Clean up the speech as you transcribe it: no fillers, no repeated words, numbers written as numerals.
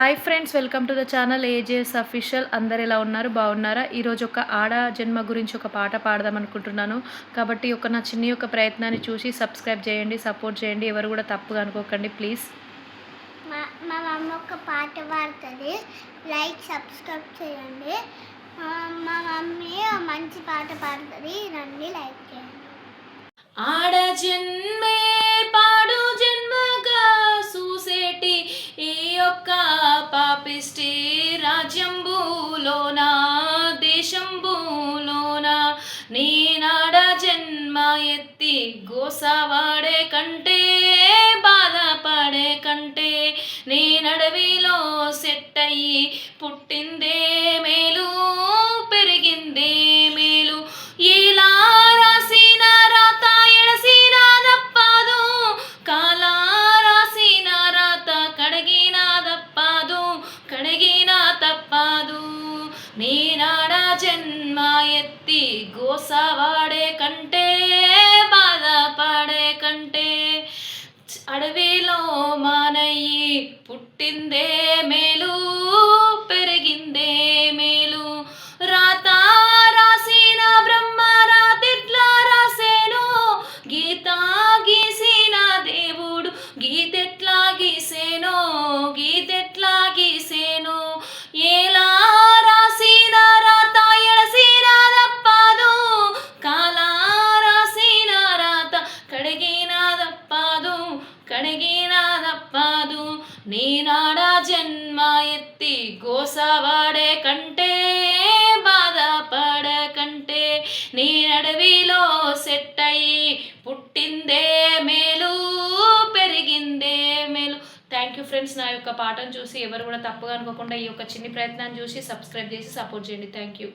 Hi friends, welcome to the channel AJS official. అందరు ఎలా ఉన్నారు? బాగున్నారా? ఈరోజు ఒక ఆడ జన్మ గురించి ఒక పాట పాడదాం అనుకుంటున్నాను. కాబట్టి నా చిన్ని ప్రయత్నాన్ని చూసి సబ్స్క్రైబ్ చేయండి, సపోర్ట్ చేయండి. ఎవరు కూడా తప్పుగా అనుకోకండి ప్లీజ్. మా మమ్మీ ఒక పాట పాడుతుంది, లైక్ సబ్స్క్రైబ్ చేయండి. మా మమ్మీ మంచి పాట పాడుతుంది, రండి లైక్ చేయండి. ఆడ జన్మే పాడు జన్మగా చూసేటి ఈ యొక్క పాపిష్టి రాజ్యంబులోన దేశంబులోన నేనాడ జన్మ ఎత్తి గోసవాడే కంటే బాధపడే కంటే నేనడవిలో సెట్ అయ్యి పుట్టిందే మేలు పెరిగిందే మేలు. ఇలా రాసిన రాత ఎడసిన దప్పదు, కాలా రాసిన రాత కడిగిన దప్పదు, కడిగిన తప్పదు. నేనాడ జన్మ ఎత్తి గోసవాడే కంటే బాధపడే కంటే అడవిలో మానయ్యి పుట్టిందే మేలు పెరిగిందే మేలు. రాత రాసిన బ్రహ్మ రాతెట్లా రాసేను, గీత గీసిన దేవుడు గీతెట్లా గీసేనో, గీతెట్లా గీసేనో. ఎలా రాసిన రాత ఎడసిన దప్పదు, కాలా రాసిన రాత కడిగిన దప్పదు, కడిగిన తప్పదు. నేనాడ జన్మ ఎత్తి గోసవాడే కంటే బాధపడ కంటే నేనడవిలో సెట్ అయ్యి పుట్టిందే మేలు పెరిగిందే మేలు. Thank you friends. నా యొక్క పాటను చూసి ఎవరు కూడా తప్పుగా అనుకోకుండా ఈ యొక్క చిన్ని ప్రయత్నాన్ని చూసి సబ్స్క్రైబ్ చేసి సపోర్ట్ చేయండి. Thank you.